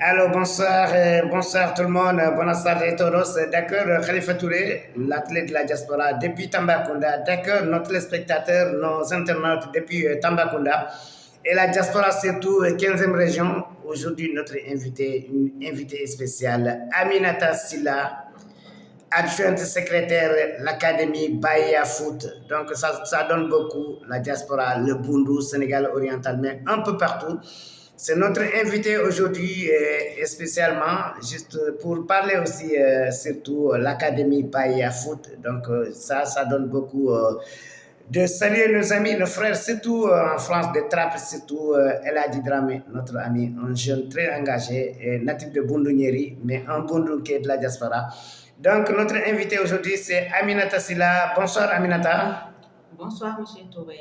Alors, bonsoir, bonsoir tout le monde, bonsoir à todos. D'accord, Khalifa Touré, l'athlète de la diaspora depuis Tambacounda. D'accord, nos téléspectateurs, nos internautes depuis Tambacounda. Et la diaspora, surtout, 15e région. Aujourd'hui, notre invité, une invitée spéciale, Aminata Silla, adjointe secrétaire de l'Académie Bahia Foot. Donc, ça donne beaucoup, la diaspora, le Bundu, Sénégal oriental, mais un peu partout. C'est notre invité aujourd'hui spécialement, juste pour parler aussi surtout l'Académie Bahia Foot. Donc, ça donne beaucoup de saluer nos amis, nos frères, surtout en France, de Trappes, surtout Eladi Dramé, notre ami, un jeune très engagé, natif de Bundu mais un Bundu qui est de la diaspora. Donc, notre invité aujourd'hui, c'est Aminata Silla. Bonsoir, Aminata. Bonsoir, M. Touré.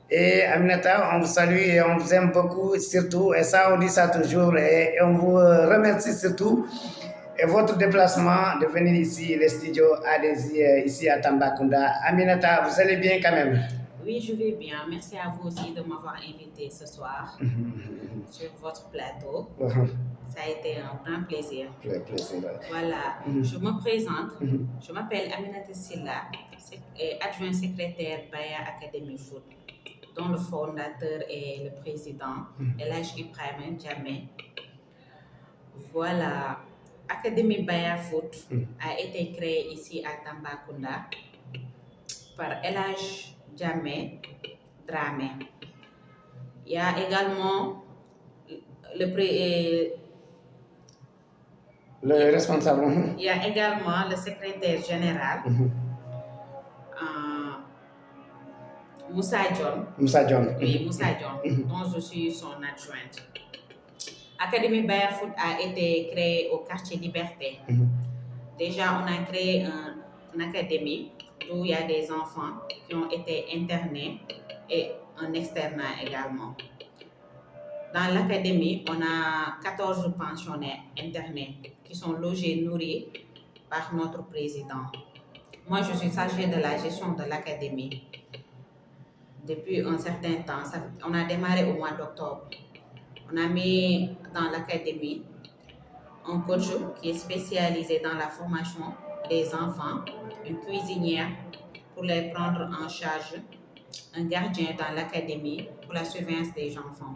Et Aminata, on vous salue et on vous aime beaucoup, surtout, et ça, on dit ça toujours, et on vous remercie surtout. Et votre déplacement de venir ici, les studios Adesi, ici à Tambacounda. Aminata, vous allez bien quand même? Oui, je vais bien. Merci à vous aussi de m'avoir invité ce soir sur votre plateau. Ça a été un grand plaisir. Voilà, je me présente. Je m'appelle Aminata Silla, adjoint secrétaire Bahia Academy Foot, dont le fondateur est le président Elhaj Ibrahima Diamé. Voilà, Académie Bahia Foot a été créée ici à Tambacounda par Elhaj Diamé Dramé. Il y a également le responsable. Il y a également le secrétaire général, Moussa John. Moussa John. Oui, Moussa John, dont je suis son adjointe. Académie Bahia Foot a été créée au quartier Liberté. Déjà, on a créé une académie où il y a des enfants qui ont été internés et un externat également. Dans l'académie, on a 14 pensionnaires internés qui sont logés, nourris par notre président. Moi, je suis chargée de la gestion de l'académie. Depuis un certain temps, on a démarré au mois d'octobre. On a mis dans l'académie un coach qui est spécialisé dans la formation des enfants, une cuisinière pour les prendre en charge, un gardien dans l'académie pour la surveillance des enfants.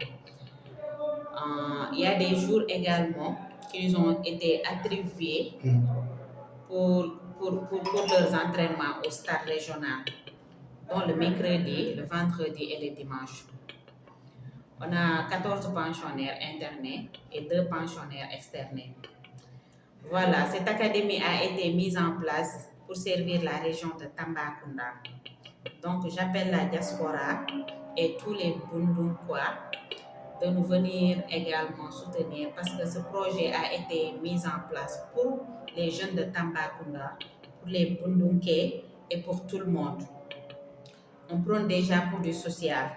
Il y a des jours également qui nous ont été attribués pour leurs entraînements au stade régional, dont le mercredi, le vendredi et le dimanche. On a 14 pensionnaires internés et 2 pensionnaires externés. Voilà, cette académie a été mise en place pour servir la région de Tambacounda. Donc, j'appelle la diaspora et tous les Bundunkois de nous venir également soutenir parce que ce projet a été mis en place pour les jeunes de Tambacounda, pour les Bundunké et pour tout le monde. On prône déjà pour du social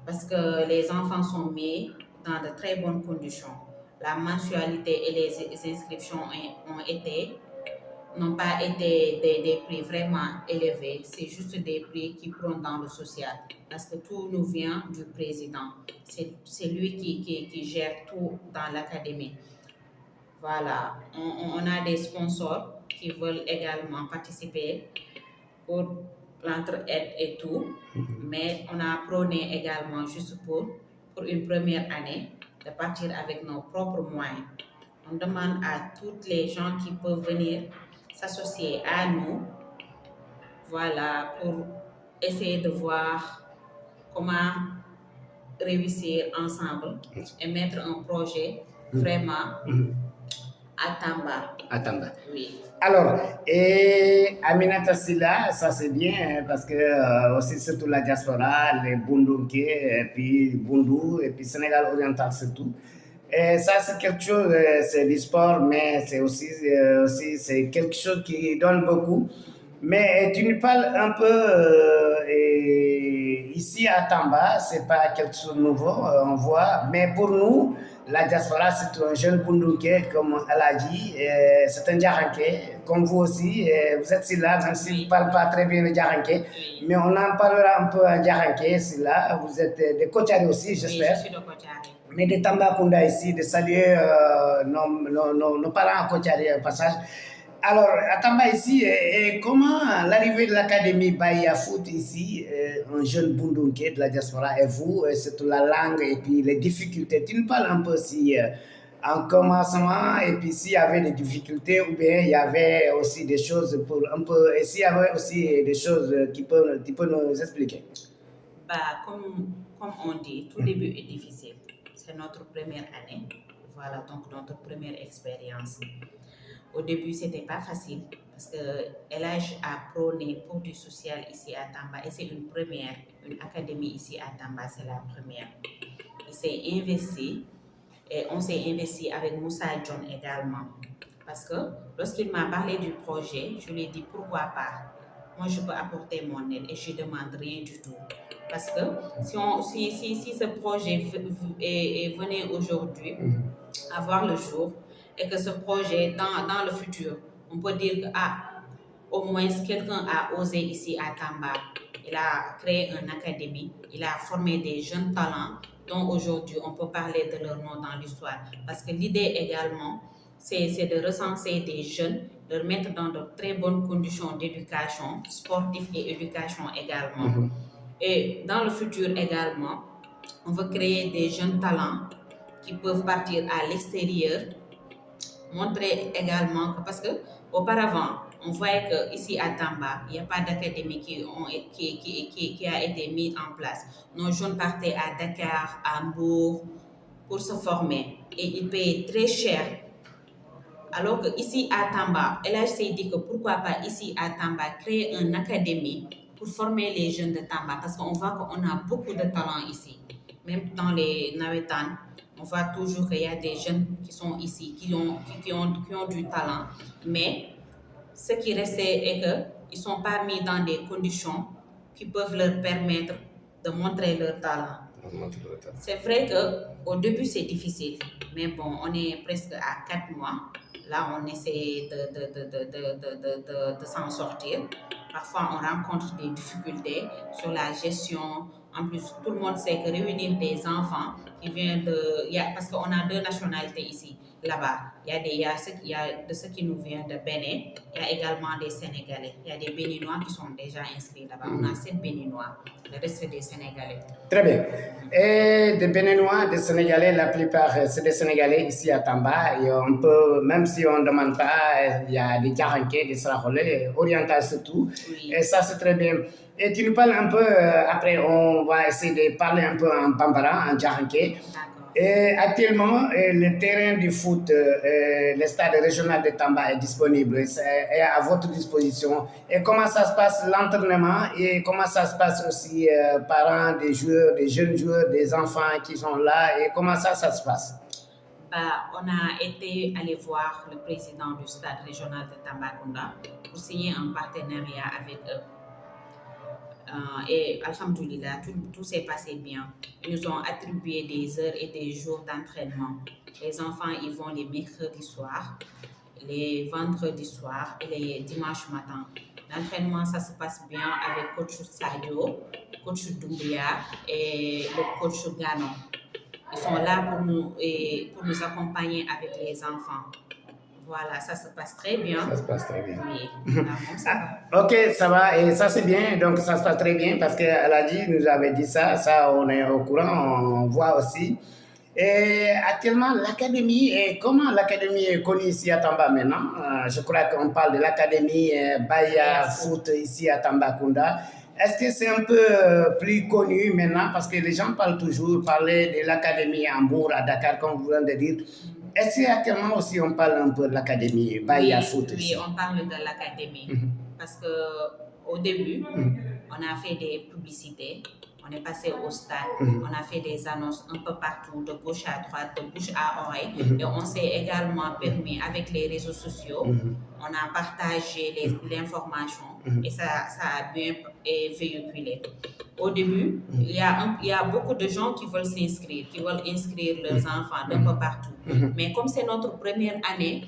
parce que les enfants sont mis dans de très bonnes conditions. La mensualité et les inscriptions n'ont pas été des prix vraiment élevés, c'est juste des prix qui prônent dans le social parce que tout nous vient du président. C'est lui qui gère tout dans l'académie. Voilà, on a des sponsors qui veulent également participer pour l'entraide et tout, mais on a prôné également juste pour une première année de partir avec nos propres moyens. On demande à toutes les gens qui peuvent venir s'associer à nous, voilà, pour essayer de voir comment réussir ensemble et mettre un projet vraiment à Tamba. À Tamba. Oui. Alors, et Aminata Silla, ça c'est bien parce que aussi surtout la diaspora, les Bundunké, et puis Bundu, et puis Sénégal oriental surtout. Et ça c'est quelque chose, c'est du sport, mais c'est aussi c'est quelque chose qui donne beaucoup. Mais tu nous parles un peu ici à Tamba, c'est pas quelque chose de nouveau, on voit, mais pour nous, la diaspora, c'est un jeune Bundunké, comme elle a dit, c'est un Djaranké, comme vous aussi, vous êtes là, même si vous ne parlez pas très bien le Djaranké, mais on en parlera un peu en Djaranké, c'est là, vous êtes de Kotiari aussi, j'espère. Oui, je suis de Kotiari. mais de Tambacounda ici, de saluer nos parents à Kotiari au passage. Alors, à Tamba ici, et comment l'arrivée de l'Académie Bahia Foot ici, un jeune Bundunké de la diaspora, et vous, surtout la langue et puis les difficultés, tu nous parles un peu si en commencement, et puis s'il y avait des difficultés, ou bien il y avait aussi des choses pour un peu, et s'il y avait aussi des choses qui peuvent nous expliquer. Comme on dit, tout début est difficile. C'est notre première année. Voilà, donc notre première expérience. Au début, c'était pas facile parce que LH a prôné pour du social ici à Tamba et c'est une première, une académie ici à Tamba, c'est la première. Il s'est investi et on s'est investi avec Moussa John également parce que lorsqu'il m'a parlé du projet, je lui ai dit pourquoi pas. Moi, je peux apporter mon aide et je ne demande rien du tout. Parce que si ce projet venait aujourd'hui à voir le jour, et que ce projet, dans le futur, on peut dire que au moins quelqu'un a osé ici à Tamba. Il a créé une académie, il a formé des jeunes talents dont aujourd'hui on peut parler de leur nom dans l'histoire. Parce que l'idée également, c'est de recenser des jeunes, de les mettre dans de très bonnes conditions d'éducation, sportive et éducation également. Et dans le futur également, on veut créer des jeunes talents qui peuvent partir à l'extérieur, montrer également que, parce que auparavant, on voyait qu'ici à Tamba, il n'y a pas d'académie qui a été mise en place. Nos jeunes partaient à Dakar, à Hambourg, pour se former. Et ils payaient très cher. Alors qu'ici à Tamba, LH s'est dit que pourquoi pas ici à Tamba créer une académie pour former les jeunes de Tamba. Parce qu'on voit qu'on a beaucoup de talents ici. Même dans les Nawetan, on voit toujours qu'il y a des jeunes qui sont ici, qui ont du talent. Mais ce qui restait est qu'ils ne sont pas mis dans des conditions qui peuvent leur permettre de montrer leur talent. C'est vrai qu'au début, c'est difficile. Mais bon, on est presque à 4 mois. Là, on essaie de s'en sortir. Parfois, on rencontre des difficultés sur la gestion. En plus, tout le monde sait que réunir des enfants qui viennent parce qu'on a 2 nationalités ici, là-bas. Il y a de ceux qui nous viennent de Bénin. Il y a également des Sénégalais. Il y a des Béninois qui sont déjà inscrits là-bas. On a 7 Béninois. Le reste, c'est des Sénégalais. Très bien. Et des Béninois, des Sénégalais, la plupart, c'est des Sénégalais ici à Tamba. Et on peut, même si on ne demande pas, il y a des Djaranké, des Saraholais, orientaux surtout. Oui. Et ça, c'est très bien. Et tu nous parles un peu, après, on va essayer de parler un peu en Bambara, en Djaranké. Et actuellement, le terrain du foot, le stade régional de Tamba est disponible, est à votre disposition. Et comment ça se passe l'entraînement et comment ça se passe aussi parents des joueurs, des jeunes joueurs, des enfants qui sont là et comment ça se passe? On a été allé voir le président du stade régional de Tambacounda pour signer un partenariat avec eux. Et alhamdoulilah, tout s'est passé bien. Ils nous ont attribué des heures et des jours d'entraînement. Les enfants, ils vont les mercredis soirs, les vendredis soirs et les dimanches matins. L'entraînement, ça se passe bien avec coach Sadio, coach Doumbia et le coach Gano. Ils sont là pour nous accompagner avec les enfants. Voilà, ça se passe très bien. Ça se passe très bien. Oui. Ok, ça va. Et ça, c'est bien. Donc, ça se passe très bien parce qu'Aladji nous avait dit ça. Ça, on est au courant. On voit aussi. Et actuellement, l'académie, comment l'académie est connue ici à Tamba maintenant? Je crois qu'on parle de l'académie Bahia Foot ici à Tambacounda. Est-ce que c'est un peu plus connu maintenant? Parce que les gens parlent toujours de l'académie à Hambourg, à Dakar, comme vous venez de dire. Est-ce qu'actuellement aussi on parle un peu de l'académie Bahia Foot? Oui, on parle de l'académie. Parce qu'au début, on a fait des publicités. On est passé au stade, on a fait des annonces un peu partout, de gauche à droite, de bouche à oreille. Et on s'est également permis, avec les réseaux sociaux, on a partagé l'information et ça a bien véhiculé. Au début, il y a beaucoup de gens qui veulent s'inscrire, qui veulent inscrire leurs enfants d'un peu partout. Mais comme c'est notre première année,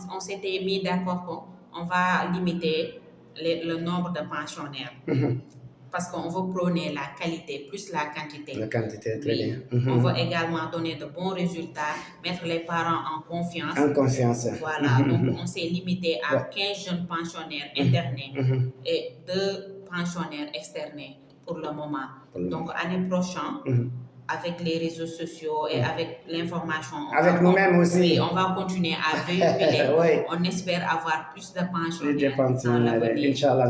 on s'était mis d'accord qu'on va limiter le nombre de pensionnaires. parce qu'on veut prôner la qualité plus la quantité. La quantité, très bien. On veut également donner de bons résultats, mettre les parents en confiance. En confiance. Voilà, donc on s'est limité à 15 jeunes pensionnaires internés et 2 pensionnaires externés pour le moment. Donc, année prochaine, avec les réseaux sociaux et avec l'information. Avec nous-mêmes aussi. Oui, on va continuer à véhiculer. On espère avoir plus de pensionnaires. Inch'Allah.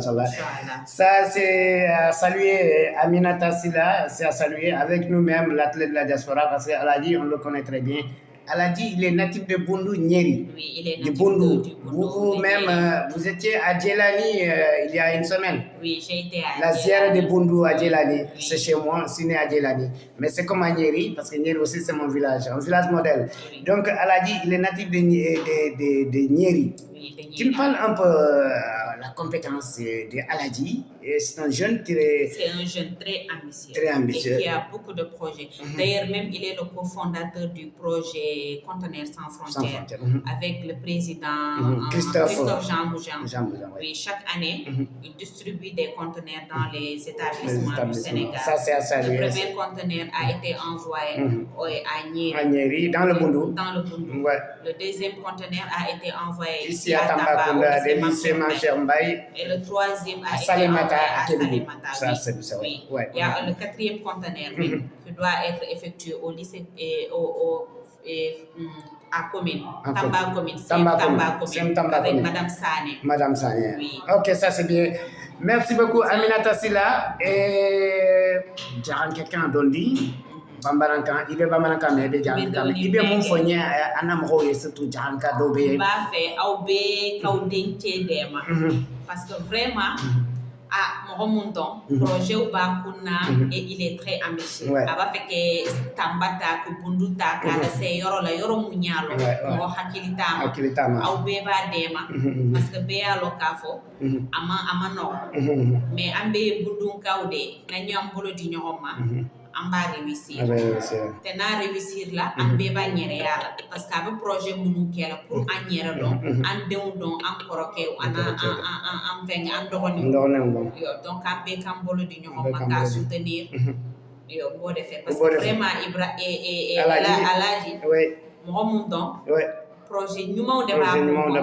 Ça, c'est à saluer Aminata Silla, c'est à saluer avec nous-mêmes, l'athlète de la diaspora, parce qu'Aladi, on le connaît très bien. Aladi, il est natif de Bundu Nyeri. Oui, il est natif de Bundu. du Bundu. Vous-même, vous étiez à Djelani il y a une semaine. Oui, j'ai été à la ziara de Bundu à Djelani, c'est chez moi, c'est né à Djelani. Mais c'est comme à Nyeri, parce que Nyeri aussi c'est mon village, un village modèle. Oui. Donc Aladi, il est natif de Nyeri. Tu me parles un peu la compétence de Aladi. C'est un jeune très ambitieux. Très ambitieux. Et qui a beaucoup de projets. D'ailleurs, même il est le cofondateur du projet Conteneurs sans frontières. Avec le président Christophe Jean Moujan. Oui, chaque année, il distribue des conteneurs dans les établissements du Sénégal. Ça, c'est à saluer. Le premier conteneur a été envoyé à Nyeri. À Nyeri, dans le Bundu. Dans le Bundu. Ouais. Le deuxième conteneur a été envoyé ici à Tambacounda, de lycée Mancher Mbaye. Et le troisième a été Salimata, à Salimata. Ça, c'est ça. Oui. Ouais. Il y a le quatrième conteneur qui doit être effectué au lycée à commune. Tamba commune. Avec Madame Sané. Madame Sané. Oui. Ok, ça c'est bien. Merci beaucoup, Aminata Silla. Et Jaran quelqu'un d'Ondi. Bambarankan, ibe bambarankan mais be jarankan ibe mum fonye anam roye surtout jaranka do be ba fe aw be kaw denche dema parce que vraiment mon montant projet ou ba kunna et il est très ambitieux aba fait que tambata ko bunduta kala se yoro la yoro munyalo mo hakilitama aw be ba dema parce que be alo kafo ama no mais ambe bundun kawde na nyam bolo di ñoma amba réussir te na réussir la ambe ba ñere yala parce que aba projet munu kela pour an ñere don an dew don an koroke ana an veng an dogoni yo donc ambe kam bolo di ñoxo maka soutenir yo bo defé parce que vraiment Ibra et Aladi mo mum don projet ñumaw de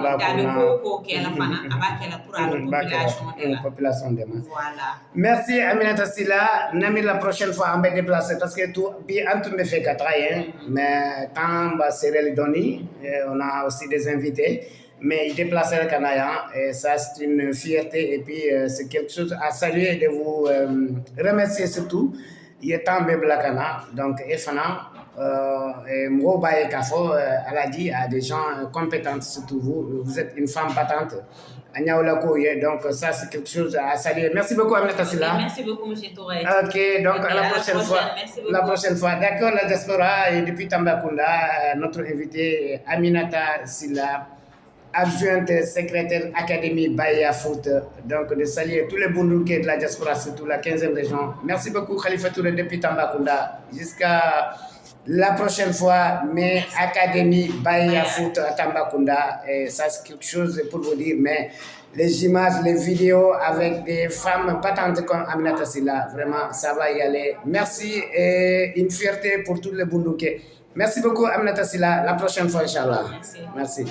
ba tabi ko kela fana aba kela pour la population de ma. Voilà. Merci Aminata Silla. Nami la prochaine fois on va déplacer parce que tout bi antum me fait travailler mais quand va serrer les données on a aussi des invités mais il déplace le Canada et ça c'est une fierté et puis c'est quelque chose à saluer de vous remercier surtout il est temps même la Canada donc Efana Mrobaye Kafo Aladi a des gens compétents surtout vous êtes une femme battante donc ça c'est quelque chose à saluer. Merci beaucoup Aminata Silla. Merci beaucoup M. Touré. Ok, donc à la prochaine fois. La prochaine fois. D'accord, la diaspora et depuis Tambacounda, notre invité Aminata Silla, adjointe secrétaire Académie Bahia Foot, donc de saluer tous les Bundouké de la diaspora, surtout la 15e région. Merci beaucoup Khalifa Touré depuis Tambacounda. Jusqu'à la prochaine fois, mais Académie Bahia Foot à Tambacounda, et ça c'est quelque chose pour vous dire, mais les images, les vidéos avec des femmes battantes comme Aminata Silla, vraiment ça va y aller. Merci et une fierté pour tous les Bundouké. Merci beaucoup Aminata Silla, la prochaine fois Inch'Allah. Merci.